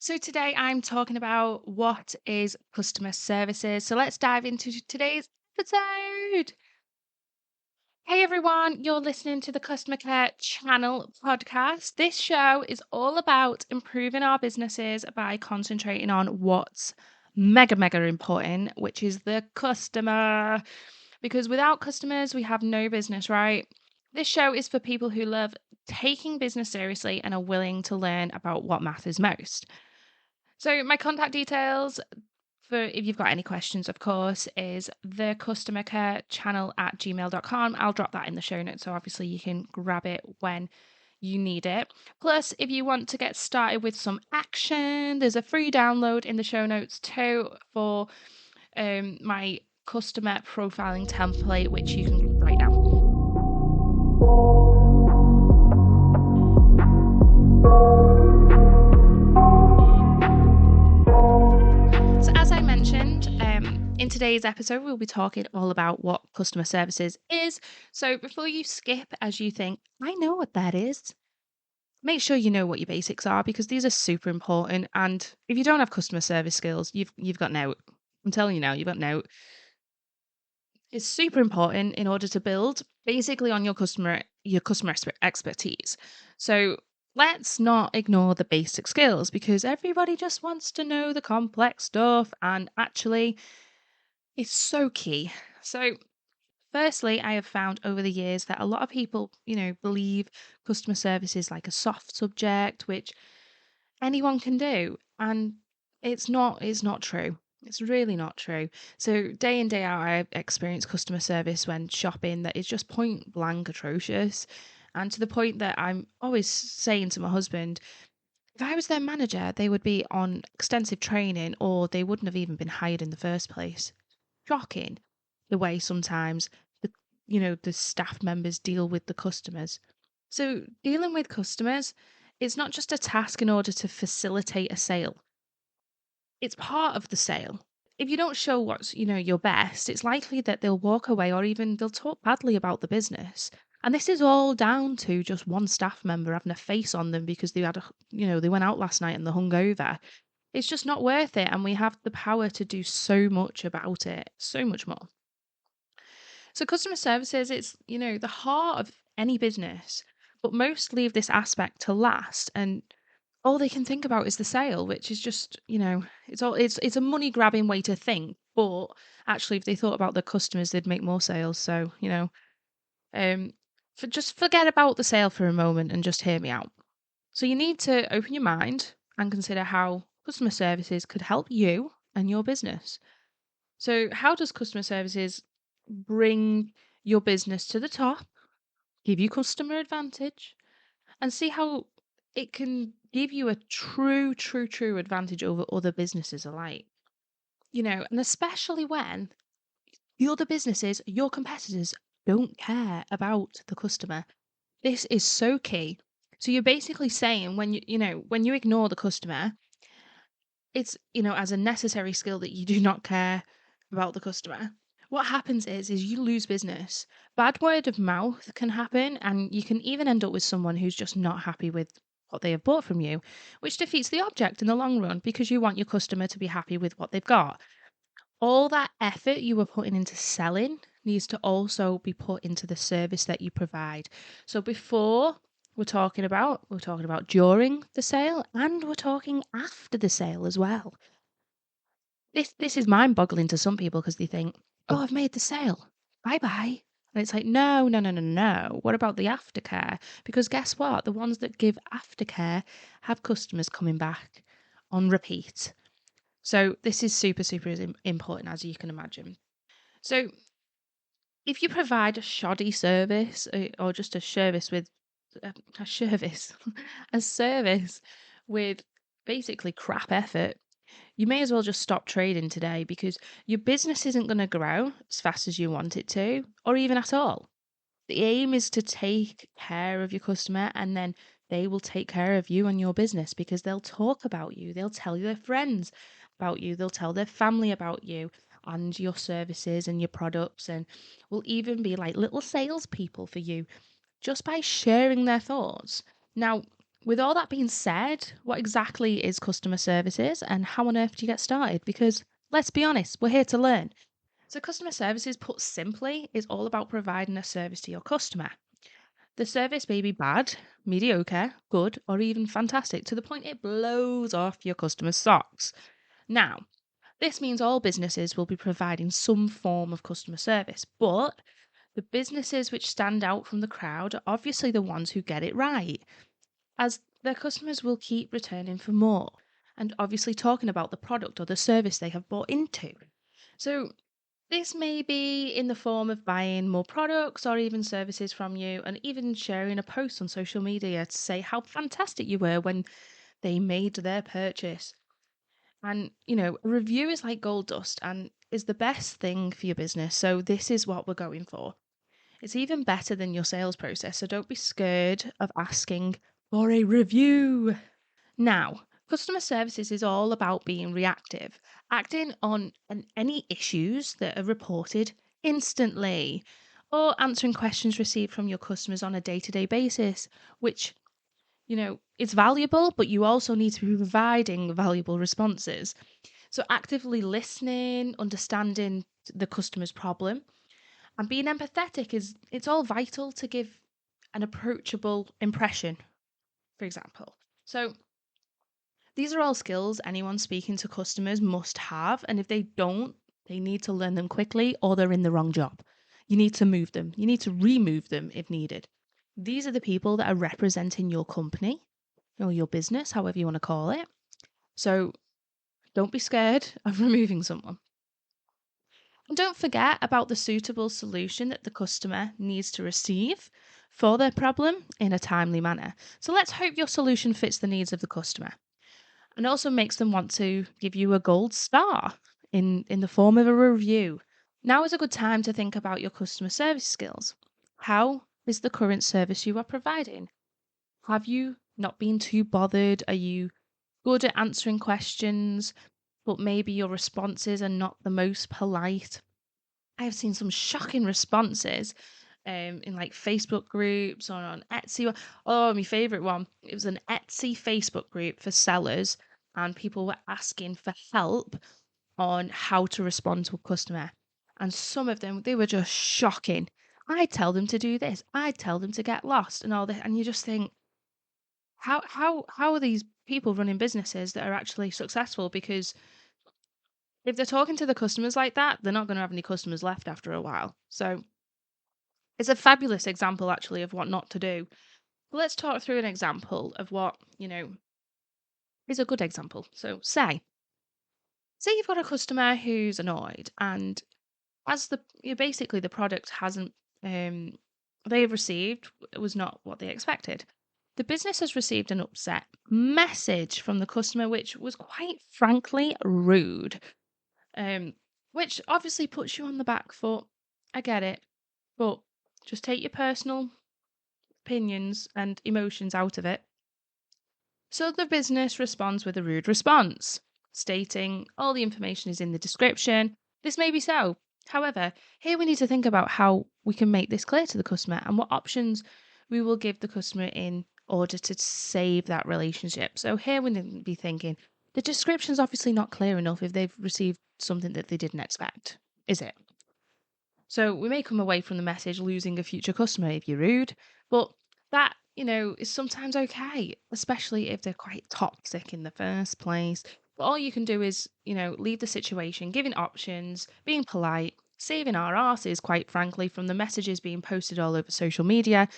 So today I'm talking about what is customer services. So let's dive into today's episode. Hey everyone, you're listening to the Customer Care Channel podcast. This show is all about improving our businesses by concentrating on what's mega important, which is the customer. Because without customers, we have no business, right? This show is for people who love taking business seriously and are willing to learn about what matters most. So my contact details for if you've got any questions, of course, is the customer care channel at gmail.com. I'll drop that in the show notes. So obviously you can grab it when you need it. Plus, if you want to get started with some action, there's a free download in the show notes too for my customer profiling template, which you can get right now. So, as I mentioned, in today's episode, we'll be talking all about what customer services is. So, before you skip, as you think, I know what that is, make sure you know what your basics are because these are super important. And if you don't have customer service skills, you've got no. I'm telling you now, you've got no. It's super important in order to build basically on your customer expertise. So let's not ignore the basic skills because everybody just wants to know the complex stuff, and actually it's so key. So firstly, I have found over the years that a lot of people, believe customer service is like a soft subject which anyone can do, and it's not true. It's really not true. So day in day out I experience customer service when shopping that is just point blank atrocious, and to the point that I'm always saying to my husband, if I was their manager they would be on extensive training or they wouldn't have even been hired in the first place. Shocking the way sometimes the staff members deal with the customers. So dealing with customers, it's not just a task in order to facilitate a sale. It's part of the sale. If you don't show what's, your best, it's likely that they'll walk away or even they'll talk badly about the business. And this is all down to just one staff member having a face on them because they went out last night and they're hungover. It's just not worth it. And we have the power to do so much about it, so much more. So customer services, it's, the heart of any business, but most leave this aspect to last, and all they can think about is the sale, which is just, it's a money grabbing way to think. But actually if they thought about the customers, they'd make more sales. So, um just forget about the sale for a moment and just hear me out. So you need to open your mind and consider how customer services could help you and your business. So, how does customer services bring your business to the top, give you customer advantage, and see how it can give you a true advantage over other businesses alike? And especially when the other businesses, your competitors, don't care about the customer. This is so key. So you're basically saying when you ignore the customer, it's, as a necessary skill that you do not care about the customer. What happens is you lose business. Bad word of mouth can happen, and you can even end up with someone who's just not happy with what they have bought from you, which defeats the object in the long run because you want your customer to be happy with what they've got. All that effort you were putting into selling needs to also be put into the service that you provide. So before we're talking about during the sale, and we're talking after the sale as well. This is mind-boggling to some people because they think, "Oh, I've made the sale. Bye-bye." And it's like, "No, no, no, no, no. What about the aftercare?" Because guess what? The ones that give aftercare have customers coming back on repeat. So this is super important, as you can imagine. So if you provide a shoddy service or just a service with a service, a service with basically crap effort, you may as well just stop trading today because your business isn't going to grow as fast as you want it to, or even at all. The aim is to take care of your customer, and then they will take care of you and your business because they'll talk about you. They'll tell their friends about you. They'll tell their family about you and your services and your products, and will even be like little salespeople for you just by sharing their thoughts. Now, with all that being said, what exactly is customer services and how on earth do you get started? Because let's be honest, we're here to learn. So, customer services, put simply, is all about providing a service to your customer. The service may be bad, mediocre, good, or even fantastic to the point it blows off your customer's socks. Now, this means all businesses will be providing some form of customer service, but the businesses which stand out from the crowd are obviously the ones who get it right, as their customers will keep returning for more and obviously talking about the product or the service they have bought into. So, this may be in the form of buying more products or even services from you, and even sharing a post on social media to say how fantastic you were when they made their purchase. And, a review is like gold dust and is the best thing for your business. So, this is what we're going for. It's even better than your sales process. So, don't be scared of asking for a review. Now, customer services is all about being reactive, acting on any issues that are reported instantly, or answering questions received from your customers on a day-to-day basis, which, is valuable, but you also need to be providing valuable responses. So actively listening, understanding the customer's problem, and being empathetic it's all vital to give an approachable impression, for example. So these are all skills anyone speaking to customers must have, and if they don't, they need to learn them quickly or they're in the wrong job. You need to move them, you need to remove them if needed. These are the people that are representing your company or your business, however you want to call it. So don't be scared of removing someone. And don't forget about the suitable solution that the customer needs to receive for their problem in a timely manner. So let's hope your solution fits the needs of the customer and also makes them want to give you a gold star in the form of a review. Now is a good time to think about your customer service skills. How is the current service you are providing? Have you not been too bothered? Are you good at answering questions, but maybe your responses are not the most polite? I have seen some shocking responses in like Facebook groups or on Etsy. Oh, my favorite one. It was an Etsy Facebook group for sellers, and people were asking for help on how to respond to a customer. And some of them, they were just shocking. I tell them to do this. I tell them to get lost and all this. And you just think, how are these people running businesses that are actually successful? Because if they're talking to the customers like that, they're not going to have any customers left after a while. So it's a fabulous example, actually, of what not to do. Let's talk through an example of what, is a good example. So say you've got a customer who's annoyed, and as basically the product hasn't they've received was not what they expected. The business has received an upset message from the customer, which was quite frankly rude, which obviously puts you on the back foot. I get it, but just take your personal opinions and emotions out of it. So the business responds with a rude response, stating all the information is in the description. This may be so. However, here we need to think about how we can make this clear to the customer and what options we will give the customer in order to save that relationship. So here we need to be thinking the description's obviously not clear enough if they've received something that they didn't expect, is it? So we may come away from the message losing a future customer if you're rude, but that, is sometimes okay, especially if they're quite toxic in the first place. But all you can do is, leave the situation, giving options, being polite, saving our asses, quite frankly, from the messages being posted all over social media,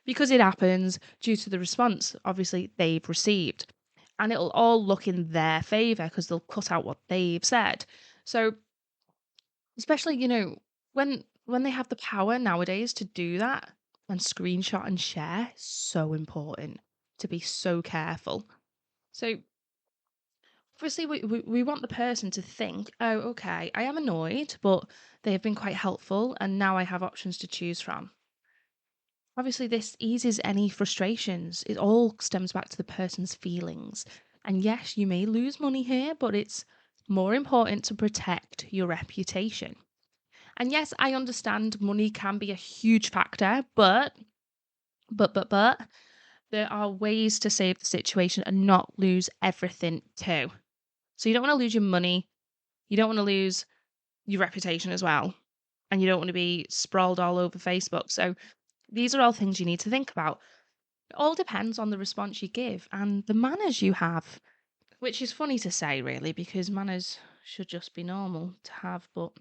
because it happens due to the response, obviously, they've received. And it'll all look in their favour because they'll cut out what they've said. So, especially, when they have the power nowadays to do that and screenshot and share, so important to be so careful. So obviously we want the person to think, oh, okay, I am annoyed, but they have been quite helpful and now I have options to choose from. Obviously this eases any frustrations. It all stems back to the person's feelings. And yes, you may lose money here, but it's more important to protect your reputation. And yes, I understand money can be a huge factor, but there are ways to save the situation and not lose everything too. So you don't want to lose your money, you don't want to lose your reputation as well, and you don't want to be sprawled all over Facebook. So these are all things you need to think about. It all depends on the response you give and the manners you have, which is funny to say, really, because manners should just be normal to have, but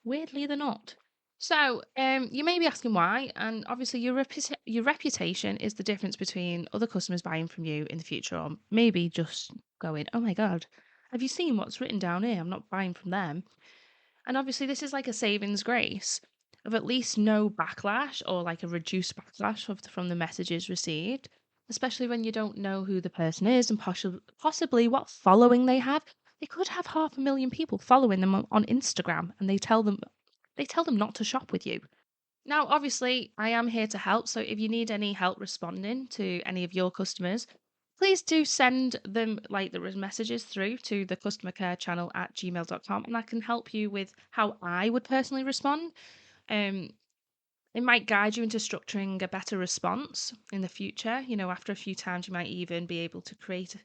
weirdly they're not. So, you may be asking why, and obviously your reputation is the difference between other customers buying from you in the future, or maybe just going, "Oh my god, have you seen what's written down here? I'm not buying from them." And obviously, this is like a savings grace of at least no backlash or like a reduced backlash from the messages received, especially when you don't know who the person is and possibly what following they have. They could have 500,000 people following them on Instagram, and they tell them not to shop with you. Now, obviously, I am here to help. So if you need any help responding to any of your customers, please do send them like the messages through to the customer care channel at gmail.com, and I can help you with how I would personally respond. Um, it might guide you into structuring a better response in the future. After a few times, you might even be able to create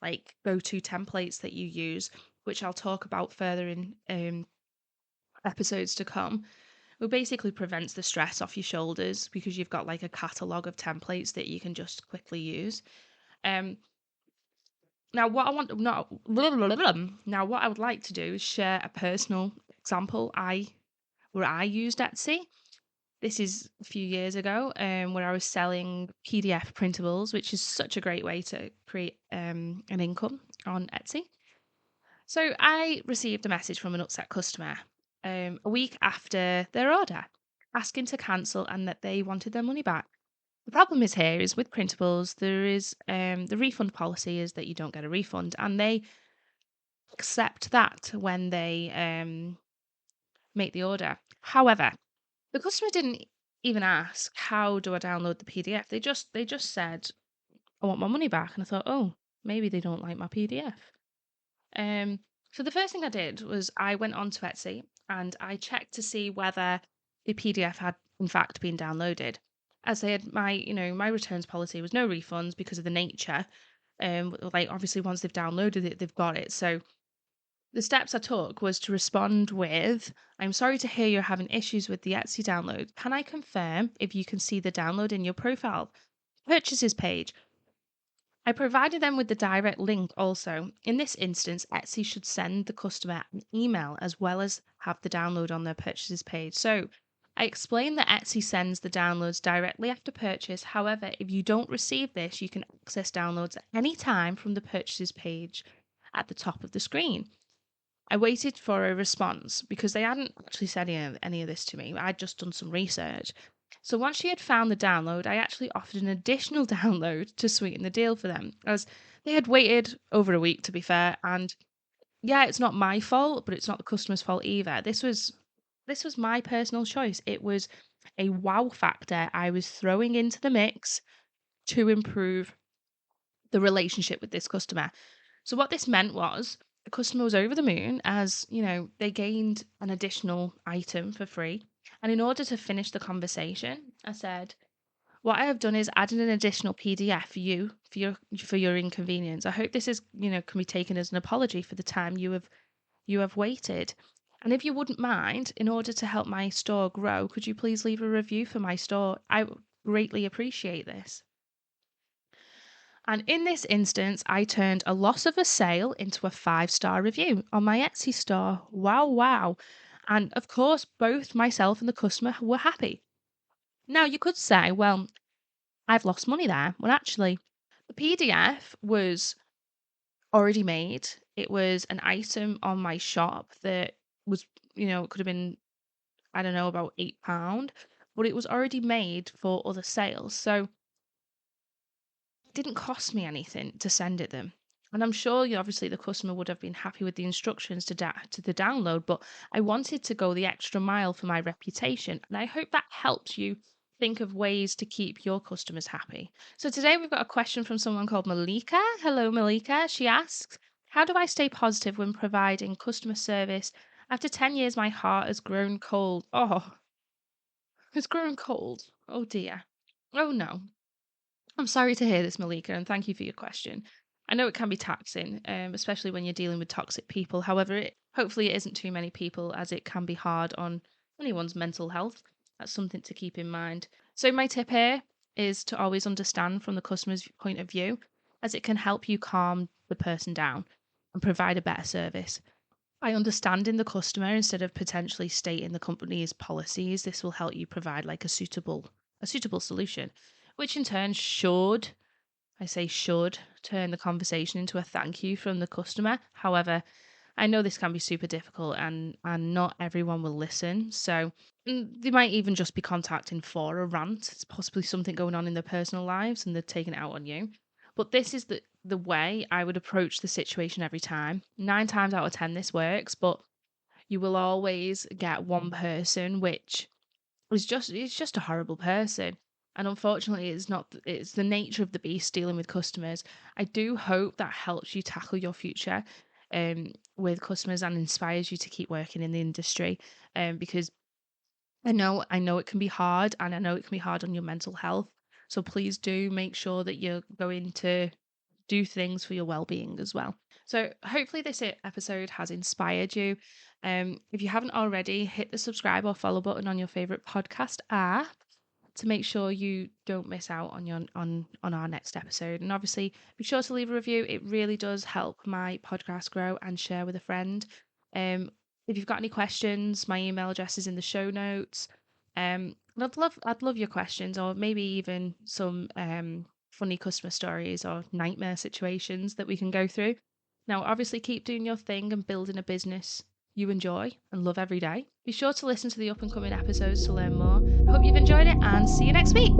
like go to templates that you use, which I'll talk about further in episodes to come. It basically prevents the stress off your shoulders because you've got like a catalogue of templates that you can just quickly use. Um, now what I want not now what I would like to do is share a personal example where I used Etsy. This is a few years ago, where I was selling PDF printables, which is such a great way to create an income on Etsy. So I received a message from an upset customer a week after their order, asking to cancel and that they wanted their money back. The problem is here is with printables, there is the refund policy is that you don't get a refund, and they accept that when they make the order. However, the customer didn't even ask, how do I download the PDF? They just said, I want my money back. And I thought, oh, maybe they don't like my PDF. Um, so the first thing I did was I went on to Etsy and I checked to see whether the PDF had in fact been downloaded. As I had my returns policy was no refunds because of the nature. Like obviously once they've downloaded it, they've got it. So the steps I took was to respond with, I'm sorry to hear you're having issues with the Etsy download. Can I confirm if you can see the download in your profile purchases page? I provided them with the direct link also. In this instance, Etsy should send the customer an email as well as have the download on their purchases page. So I explained that Etsy sends the downloads directly after purchase. However, if you don't receive this, you can access downloads at any time from the purchases page at the top of the screen. I waited for a response because they hadn't actually said any of this to me. I'd just done some research. So once she had found the download, I actually offered an additional download to sweeten the deal for them, as they had waited over a week, to be fair. And yeah, it's not my fault, but it's not the customer's fault either. This was my personal choice. It was a wow factor I was throwing into the mix to improve the relationship with this customer. So what this meant was the customer was over the moon, as they gained an additional item for free. And in order to finish the conversation, I said, what I have done is added an additional PDF for your inconvenience. I hope this is, can be taken as an apology for the time you have waited. And if you wouldn't mind, in order to help my store grow, could you please leave a review for my store? I would greatly appreciate this. And in this instance, I turned a loss of a sale into a 5-star review on my Etsy store. Wow, wow. And of course, both myself and the customer were happy. Now, you could say, well, I've lost money there. Well, actually, the PDF was already made. It was an item on my shop that was, it could have been, I don't know, about £8, but it was already made for other sales. So didn't cost me anything to send it them. And I'm sure obviously the customer would have been happy with the instructions to the download, but I wanted to go the extra mile for my reputation. And I hope that helps you think of ways to keep your customers happy. So today we've got a question from someone called Malika. Hello, Malika. She asks, how do I stay positive when providing customer service? After 10 years, my heart has grown cold. Oh, it's grown cold. Oh dear. Oh no. I'm sorry to hear this, Malika, and thank you for your question. I know it can be taxing, especially when you're dealing with toxic people. However, hopefully it isn't too many people, as it can be hard on anyone's mental health. That's something to keep in mind. So my tip here is to always understand from the customer's point of view, as it can help you calm the person down and provide a better service. By understanding the customer instead of potentially stating the company's policies, this will help you provide like a suitable solution, which in turn should turn the conversation into a thank you from the customer. However, I know this can be super difficult and not everyone will listen. So they might even just be contacting for a rant. It's possibly something going on in their personal lives and they're taking it out on you. But this is the way I would approach the situation every time. 9 times out of 10 this works, but you will always get one person which is just a horrible person. And unfortunately it's the nature of the beast dealing with customers. I do hope that helps you tackle your future with customers and inspires you to keep working in the industry. Because I know it can be hard, and I know it can be hard on your mental health. So please do make sure that you're going to do things for your well-being as well. So hopefully this episode has inspired you. If you haven't already, hit the subscribe or follow button on your favorite podcast app to make sure you don't miss out on our next episode. And obviously, be sure to leave a review. It really does help my podcast grow, and share with a friend. If you've got any questions, my email address is in the show notes. And I'd love your questions, or maybe even some funny customer stories or nightmare situations that we can go through. Now, obviously, keep doing your thing and building a business you enjoy and love every day. Be sure to listen to the up and coming episodes to learn more. I hope you've enjoyed it, and see you next week.